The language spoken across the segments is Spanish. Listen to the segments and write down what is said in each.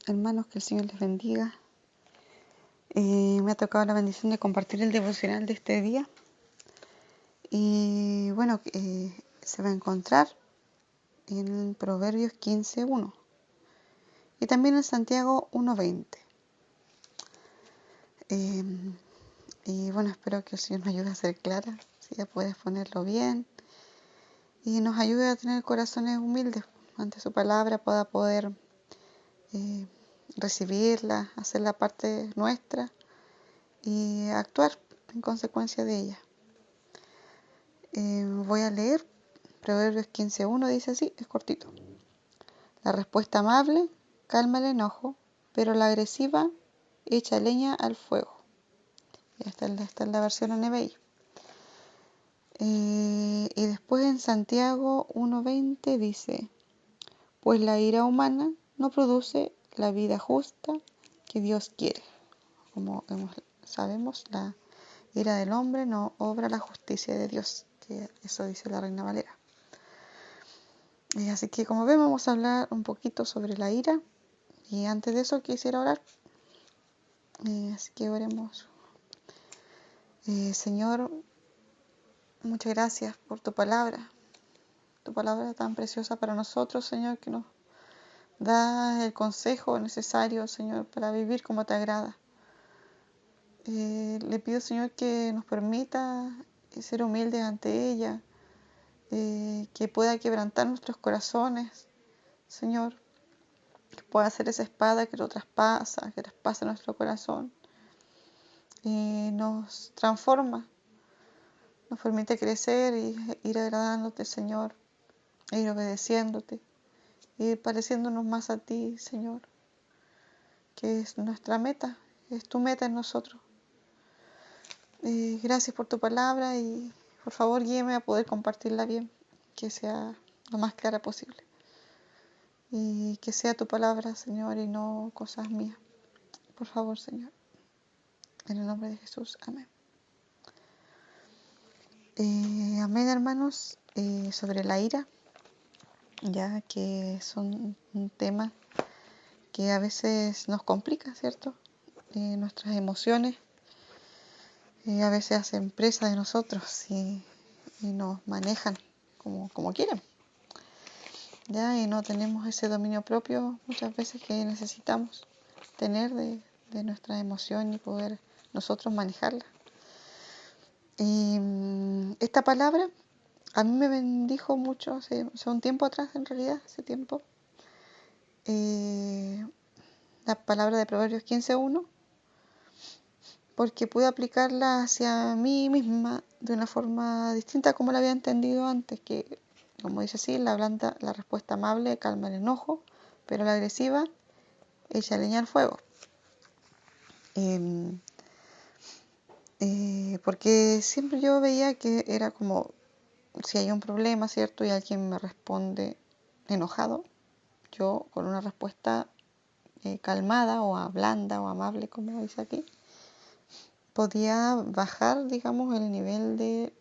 Hermanos, que el Señor les bendiga. Me ha tocado la bendición de compartir el devocional de este día. Y bueno, se va a encontrar en Proverbios 15:1 y también en Santiago 1:20. Y bueno, espero que el Señor nos ayude a ser clara, si ya puedes ponerlo bien, y nos ayude a tener corazones humildes ante su palabra, para poder recibirla, hacerla parte nuestra y actuar en consecuencia de ella. Voy a leer Proverbios 15:1, dice así, es cortito. La respuesta amable calma el enojo, pero la agresiva echa leña al fuego. Esta es la versión NBI. Y después en Santiago 1:20 dice, pues la ira humana no produce la vida justa que Dios quiere. Como sabemos, la ira del hombre no obra la justicia de Dios, que eso dice la Reina Valera. Así que como ven, vamos a hablar un poquito sobre la ira, y antes de eso quisiera orar. Así que oremos. Señor, muchas gracias por tu palabra tan preciosa para nosotros, Señor, que nos da el consejo necesario, Señor, para vivir como te agrada. Le pido, Señor, que nos permita ser humildes ante ella, que pueda quebrantar nuestros corazones, Señor, que pueda ser esa espada que lo traspasa, que traspasa nuestro corazón y nos transforma, nos permite crecer y ir agradándote, Señor, e ir obedeciéndote, ir pareciéndonos más a ti, Señor, que es nuestra meta, es tu meta en nosotros. Gracias por tu palabra y por favor guíeme a poder compartirla bien, que sea lo más clara posible. Y que sea tu palabra, Señor, y no cosas mías. Por favor, Señor. En el nombre de Jesús. Amén. Amén, hermanos. Sobre la ira, ya que son un tema que a veces nos complica, ¿cierto? Nuestras emociones a veces hacen presa de nosotros y nos manejan como quieren, ¿ya? Y no tenemos ese dominio propio muchas veces que necesitamos tener de nuestra emoción y poder nosotros manejarla. Y esta palabra a mí me bendijo mucho hace un tiempo atrás, en realidad, hace tiempo. La palabra de Proverbios 15:1, porque pude aplicarla hacia mí misma de una forma distinta como la había entendido antes, que como dice así, la respuesta amable calma el enojo, pero la agresiva echa leña al fuego. Porque siempre yo veía que era como, si hay un problema, ¿cierto? Y alguien me responde enojado, yo con una respuesta calmada o blanda o amable, como dice aquí, podía bajar, digamos, el nivel de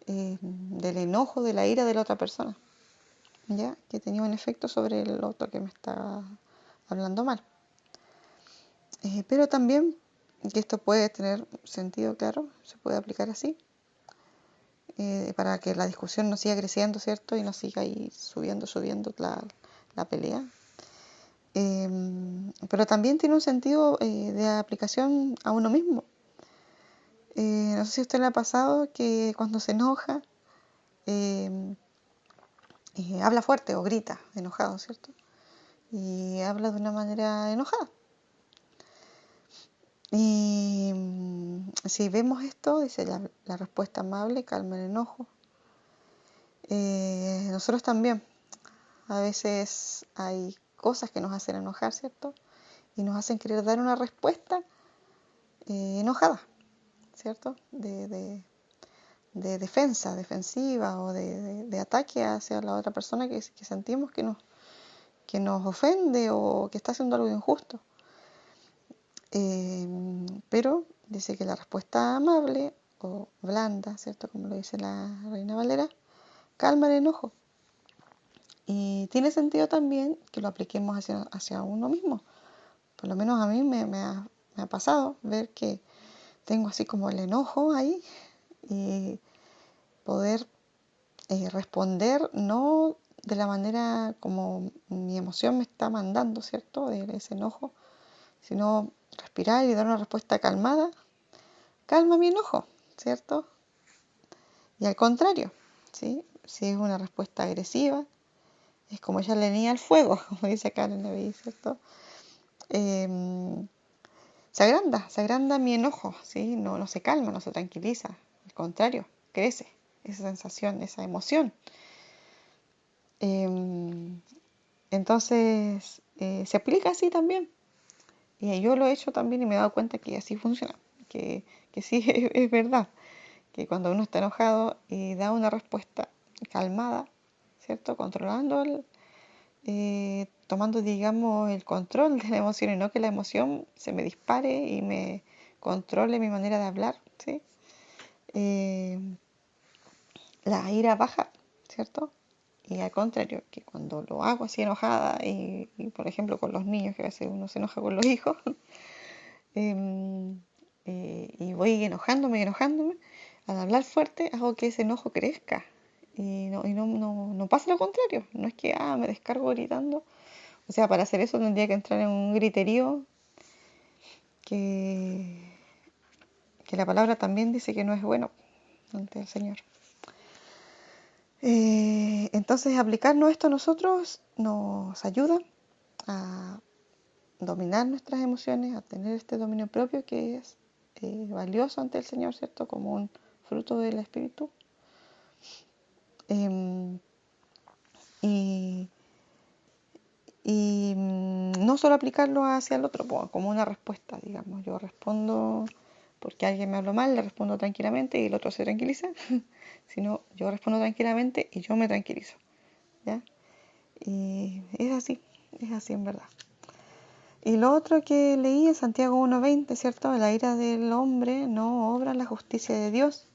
del enojo, de la ira de la otra persona, ¿ya? Que tenía un efecto sobre el otro que me estaba hablando mal. Pero también, que esto puede tener sentido, claro, se puede aplicar así, para que la discusión no siga creciendo, ¿cierto? Y no siga ahí subiendo la pelea. Pero también tiene un sentido de aplicación a uno mismo. No sé si a usted le ha pasado que cuando se enoja, habla fuerte o grita enojado, ¿cierto? Y habla de una manera enojada. Y si vemos esto, dice la respuesta amable calma el enojo. Nosotros también, a veces hay cosas que nos hacen enojar, ¿cierto? Y nos hacen querer dar una respuesta enojada, ¿cierto? De defensiva o de ataque hacia la otra persona que sentimos que nos ofende o que está haciendo algo injusto. Pero dice que la respuesta amable o blanda, ¿cierto? Como lo dice la Reina Valera, calma el enojo. Y tiene sentido también que lo apliquemos hacia uno mismo. Por lo menos a mí me ha pasado ver que tengo así como el enojo ahí y poder responder no de la manera como mi emoción me está mandando, ¿cierto? De ese enojo, sino respirar y dar una respuesta calmada. Calma mi enojo, ¿cierto? Y al contrario, ¿sí? Si es una respuesta agresiva, es como echarle leña al fuego, como dice acá en el Naví, ¿cierto? Eh, se agranda mi enojo, ¿sí? No se calma, no se tranquiliza, al contrario, crece esa sensación, esa emoción. Entonces, se aplica así también. Y yo lo he hecho también y me he dado cuenta que así funciona, que sí es verdad, que cuando uno está enojado y da una respuesta calmada, ¿cierto? Tomando, digamos, el control de la emoción y no que la emoción se me dispare y me controle mi manera de hablar, ¿sí? Eh, la ira baja, ¿cierto? Y al contrario, que cuando lo hago así enojada por ejemplo con los niños, que a veces uno se enoja con los hijos, y voy enojándome, al hablar fuerte hago que ese enojo crezca y no pasa lo contrario, no es que me descargo gritando, o sea, para hacer eso tendría que entrar en un griterío que, que la palabra también dice que no es bueno ante el Señor. Entonces aplicarnos esto a nosotros nos ayuda a dominar nuestras emociones, a tener este dominio propio que es valioso ante el Señor, ¿cierto? Como un fruto del Espíritu. Eh, y, no solo aplicarlo hacia el otro, como una respuesta, digamos. Yo respondo porque alguien me habló mal, le respondo tranquilamente y el otro se tranquiliza, sino yo respondo tranquilamente y yo me tranquilizo, ¿ya? Y es así en verdad. Y lo otro que leí en Santiago 1:20, ¿cierto? La ira del hombre no obra la justicia de Dios.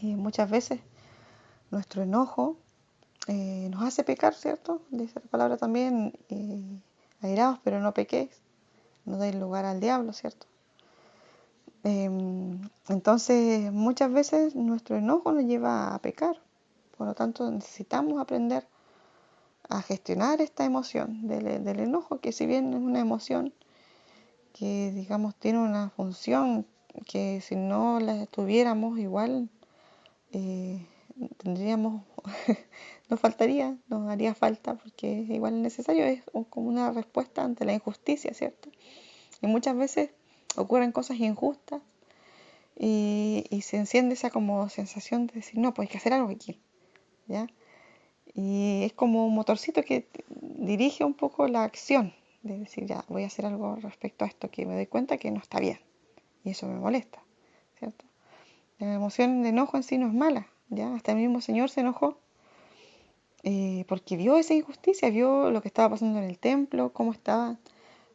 Y muchas veces nuestro enojo nos hace pecar, ¿cierto? Dice la palabra también, airaos pero no pequéis, no deis lugar al diablo, ¿cierto? Entonces muchas veces nuestro enojo nos lleva a pecar. Por lo tanto necesitamos aprender a gestionar esta emoción del enojo, que si bien es una emoción que, digamos, tiene una función que si no la tuviéramos igual tendríamos, nos faltaría, nos haría falta, porque igual es necesario, es como una respuesta ante la injusticia, ¿cierto? Y muchas veces ocurren cosas injustas y se enciende esa como sensación de decir, no, pues hay que hacer algo aquí, ¿ya? Y es como un motorcito que dirige un poco la acción, de decir, ya, voy a hacer algo respecto a esto que me doy cuenta que no está bien, y eso me molesta, ¿cierto? La emoción de enojo en sí no es mala, ¿ya? Hasta el mismo Señor se enojó porque vio esa injusticia, vio lo que estaba pasando en el templo, cómo estaba,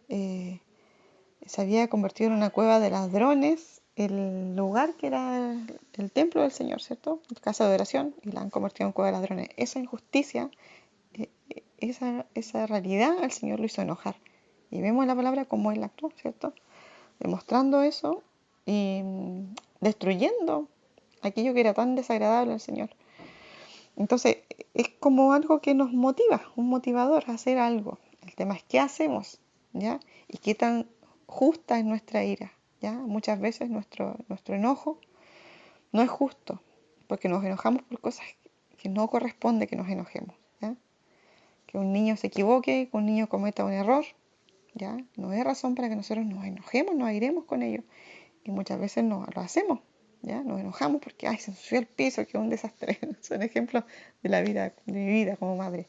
eh, se había convertido en una cueva de ladrones, el lugar que era el templo del Señor, ¿cierto? Casa de oración, y la han convertido en cueva de ladrones. Esa injusticia, esa realidad al Señor lo hizo enojar. Y vemos la palabra como Él actuó, ¿cierto? Demostrando eso y destruyendo aquello que era tan desagradable al Señor. Entonces, es como algo que nos motiva, un motivador a hacer algo. El tema es qué hacemos, ¿ya? Y qué tan justa es nuestra ira, ¿ya? Muchas veces nuestro enojo no es justo, porque nos enojamos por cosas que no corresponde que nos enojemos, ¿ya? Que un niño se equivoque, que un niño cometa un error, ¿ya? No es razón para que nosotros nos enojemos, nos airemos con ello. Y muchas veces no lo hacemos, ¿ya? Nos enojamos porque, ay, se ensució el piso, que es un desastre. Son ejemplos de la vida, de mi vida como madre.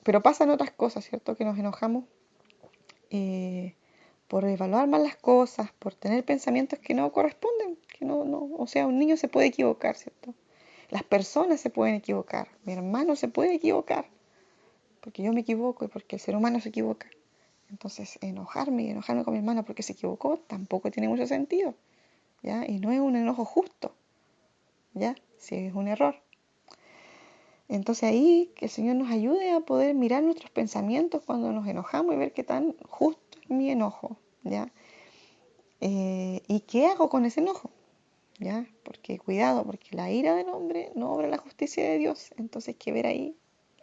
Pero pasan otras cosas, ¿cierto? Que nos enojamos por evaluar mal las cosas, por tener pensamientos que no corresponden, o sea, un niño se puede equivocar, ¿cierto? Las personas se pueden equivocar, mi hermano se puede equivocar, porque yo me equivoco y porque el ser humano se equivoca. Entonces, enojarme con mi hermano porque se equivocó tampoco tiene mucho sentido, ¿ya? Y no es un enojo justo, ¿ya? Si es un error. Entonces ahí que el Señor nos ayude a poder mirar nuestros pensamientos cuando nos enojamos y ver qué tan justo es mi enojo, ¿ya? ¿Y qué hago con ese enojo? ¿Ya? Porque cuidado, porque la ira del hombre no obra la justicia de Dios. Entonces hay que ver ahí,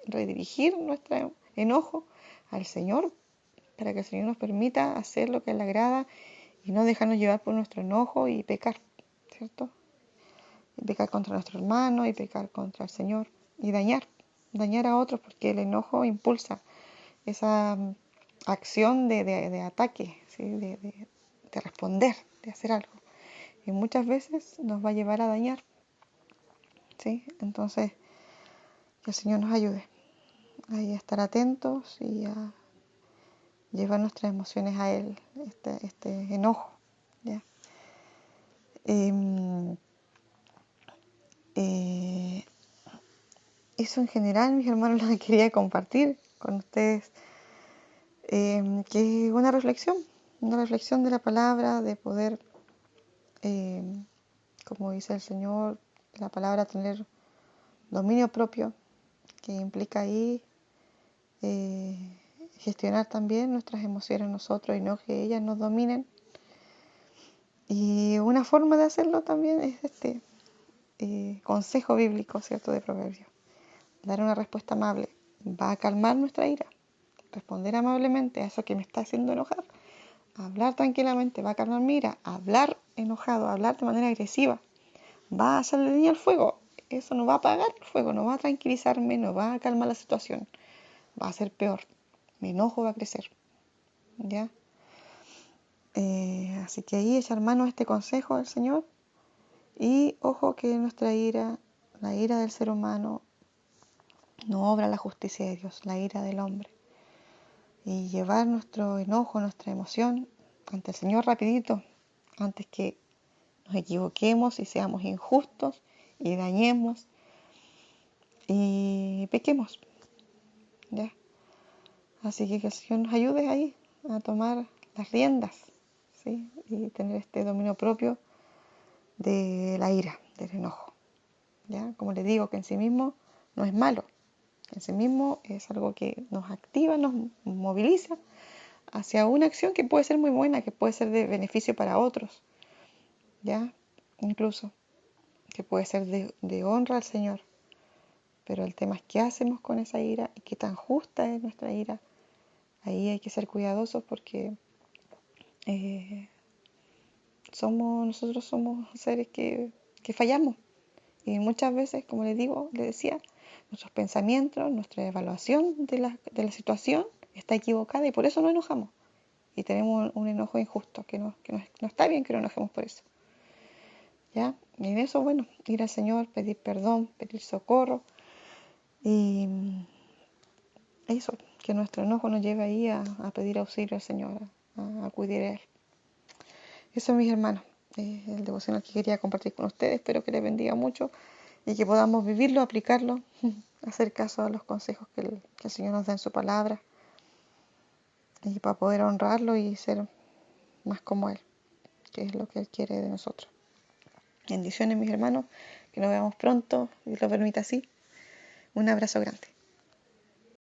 redirigir nuestro enojo al Señor para que el Señor nos permita hacer lo que le agrada y no dejarnos llevar por nuestro enojo y pecar, ¿cierto? Y pecar contra nuestro hermano y pecar contra el Señor y dañar a otros porque el enojo impulsa esa acción de ataque, ¿sí? De responder, de hacer algo. Y muchas veces nos va a llevar a dañar, ¿sí? Entonces, que el Señor nos ayude a estar atentos y a llevar nuestras emociones a Él, este enojo, ¿ya? Eso en general, mis hermanos, lo que quería compartir con ustedes, que es una reflexión de la palabra, de poder, como dice el Señor, la palabra tener dominio propio, que implica ahí gestionar también nuestras emociones nosotros y no que ellas nos dominen. Y una forma de hacerlo también es este consejo bíblico, ¿cierto?, de Proverbios. Dar una respuesta amable va a calmar nuestra ira. Responder amablemente a eso que me está haciendo enojar. Hablar tranquilamente va a calmar mi ira. Hablar enojado, hablar de manera agresiva, va a hacerle leña al fuego. Eso no va a apagar el fuego, no va a tranquilizarme, no va a calmar la situación. Va a ser peor. Mi enojo va a crecer. ¿Ya? Así que ahí echar mano a este consejo del Señor. Y ojo que nuestra ira, la ira del ser humano, no obra la justicia de Dios, la ira del hombre. Y llevar nuestro enojo, nuestra emoción ante el Señor rapidito, antes que nos equivoquemos y seamos injustos y dañemos y pequemos, ¿ya? Así que el Señor nos ayude ahí a tomar las riendas, ¿sí? Y tener este dominio propio de la ira, del enojo, ¿ya? Como les digo, que en sí mismo no es malo, en sí mismo es algo que nos activa, nos moviliza hacia una acción que puede ser muy buena, que puede ser de beneficio para otros, ¿ya? Incluso, que puede ser de honra al Señor. Pero el tema es qué hacemos con esa ira y qué tan justa es nuestra ira. Ahí hay que ser cuidadosos porque nosotros somos seres que fallamos. Y muchas veces, como les decía, nuestros pensamientos, nuestra evaluación de la situación está equivocada y por eso nos enojamos. Y tenemos un enojo injusto, que no está bien que nos enojemos por eso. ¿Ya? Y en eso, bueno, ir al Señor, pedir perdón, pedir socorro. Y eso, que nuestro enojo nos lleve ahí a pedir auxilio al Señor, a acudir a Él. Eso, mis hermanos, el devocional que quería compartir con ustedes. Espero que les bendiga mucho y que podamos vivirlo, aplicarlo, hacer caso a los consejos que el Señor nos da en su palabra y para poder honrarlo y ser más como Él, que es lo que Él quiere de nosotros. Bendiciones, mis hermanos, que nos veamos pronto, y lo permita así. Un abrazo grande.